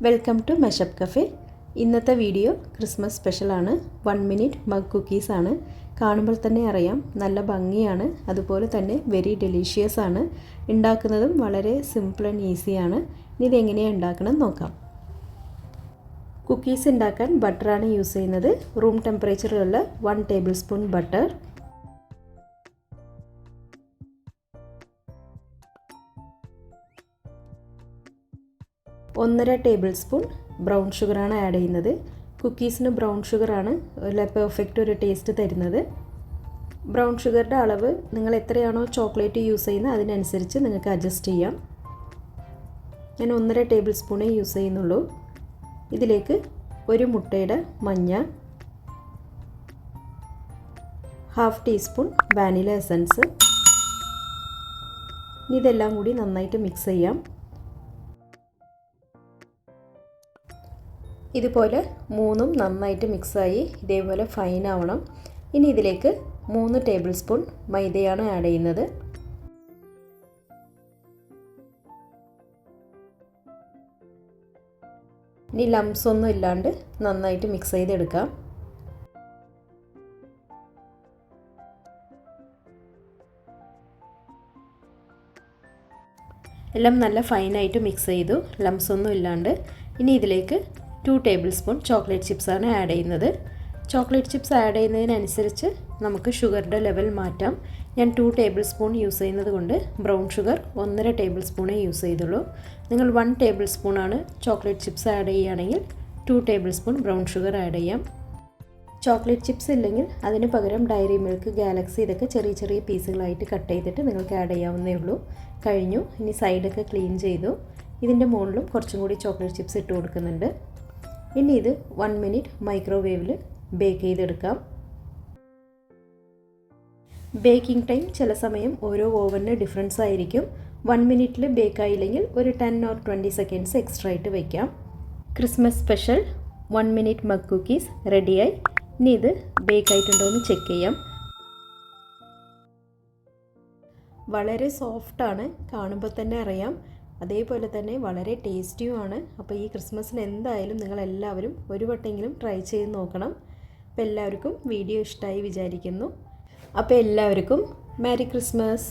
Welcome to mashup cafe. ഇന്നത്തെ video Christmas സ്പെഷ്യലാണ്. 1 minute mug കുക്കീസാണ്. കാണുമ്പോൾ തന്നെ അറിയാം നല്ല ഭംഗിയാണ്, അതുപോലെ തന്നെ വെരി ഡെലീഷ്യസ് ആണ്. ഉണ്ടാക്കുന്നതും വളരെ സിമ്പിൾ ആൻഡ് ഈസിയാണ്. ഇനി ഇതെങ്ങനെയാണ് ഉണ്ടാക്കണം നോക്കാം. കുക്കീസ് ഉണ്ടാക്കാൻ ബട്ടറാണ് യൂസ് ചെയ്യുന്നത്. റൂം ടെമ്പറേച്ചറിലുള്ള 1 tablespoon butter, 1.5 tablespoon brown ഷുഗറാണ് ആഡ് ചെയ്യുന്നത്. കുക്കീസിന് ബ്രൗൺ ഷുഗറാണ് പെർഫെക്റ്റ് ഒരു ടേസ്റ്റ് തരുന്നത്. ബ്രൗൺ ഷുഗറുടെ അളവ് നിങ്ങൾ എത്രയാണോ ചോക്ലേറ്റ് യൂസ് ചെയ്യുന്നത് അതിനനുസരിച്ച് നിങ്ങൾക്ക് അഡ്ജസ്റ്റ് ചെയ്യാം. ഞാൻ 1.5 ടേബിൾ സ്പൂണേ യൂസ് ചെയ്യുന്നുള്ളൂ. ഇതിലേക്ക് ഒരു മുട്ടയുടെ മഞ്ഞ, 1/2 ടീസ്പൂൺ വാനില എസൻസ്, ഇതെല്ലാം കൂടി നന്നായിട്ട് മിക്സ് ചെയ്യാം. ഇതുപോലെ മൂന്നും നന്നായിട്ട് മിക്സായി ഇതേപോലെ ഫൈൻ ആവണം. ഇനി ഇതിലേക്ക് 3 ടേബിൾ സ്പൂൺ മൈദയാണ് ആഡ് ചെയ്യുന്നത്. ഇനി ലംസ് ഒന്നും ഇല്ലാണ്ട് നന്നായിട്ട് മിക്സ് ചെയ്തെടുക്കാം. എല്ലാം നല്ല ഫൈനായിട്ട് മിക്സ് ചെയ്തു, ലംസ് ഒന്നും ഇല്ലാണ്ട്. ഇനി ഇതിലേക്ക് 2 ടേബിൾ സ്പൂൺ ചോക്ലേറ്റ് ചിപ്സാണ് ആഡ് ചെയ്യുന്നത്. ചോക്ലേറ്റ് ചിപ്സ് ആഡ് ചെയ്യുന്നതിനനുസരിച്ച് നമുക്ക് ഷുഗറുടെ ലെവൽ മാറ്റാം. ഞാൻ 2 ടേബിൾ സ്പൂൺ യൂസ് ചെയ്യുന്നത് കൊണ്ട് ബ്രൗൺ ഷുഗർ 1.5 ടേബിൾ സ്പൂണേ യൂസ് ചെയ്തുള്ളൂ. നിങ്ങൾ 1 ടേബിൾ സ്പൂണാണ് ചോക്ലേറ്റ് ചിപ്സ് ആഡ് ചെയ്യുകയാണെങ്കിൽ 2 table spoon brown sugar add ചെയ്യാം. ചോക്ലേറ്റ് ചിപ്സ് ഇല്ലെങ്കിൽ അതിന് പകരം ഡയറി മിൽക്ക്, ഗാലക്സി ഇതൊക്കെ ചെറിയ ചെറിയ പീസുകളായിട്ട് കട്ട് ചെയ്തിട്ട് നിങ്ങൾക്ക് ആഡ് ചെയ്യാവുന്നേ ഉള്ളൂ. കഴിഞ്ഞു. ഇനി സൈഡൊക്കെ ക്ലീൻ ചെയ്തു. ഇതിൻ്റെ മുകളിലും കുറച്ചും കൂടി ചോക്ലേറ്റ് ചിപ്സ് ഇട്ട് കൊടുക്കുന്നുണ്ട്. ഇനി ഇത് 1 മിനിറ്റ് മൈക്രോവേവിൽ ബേക്ക് ചെയ്തെടുക്കാം. ബേക്കിംഗ് ടൈം ചില സമയം ഓരോ ഓവനിന് ഡിഫറൻസ് ആയിരിക്കും. 1 മിനിറ്റിൽ ബേക്ക് ആയില്ലെങ്കിൽ ഒരു 10 or 20 സെക്കൻഡ്സ് എക്സ്ട്രാ ആയിട്ട് വയ്ക്കാം. Christmas special 1 minute mug cookies റെഡിയായി. ഇനി ഇത് ബേക്ക് ആയിട്ടുണ്ടോ എന്ന് ചെക്ക് ചെയ്യാം. വളരെ സോഫ്റ്റാണ്, കാണുമ്പോൾ തന്നെ അറിയാം. അതേപോലെ തന്നെ വളരെ ടേസ്റ്റിയുമാണ്. അപ്പോൾ ഈ ക്രിസ്മസിന് എന്തായാലും നിങ്ങളെല്ലാവരും ഒരു വട്ടമെങ്കിലും ട്രൈ ചെയ്ത് നോക്കണം. അപ്പോൾ എല്ലാവർക്കും വീഡിയോ ഇഷ്ടമായി വിചാരിക്കുന്നു. അപ്പോൾ എല്ലാവർക്കും മേരി ക്രിസ്മസ്.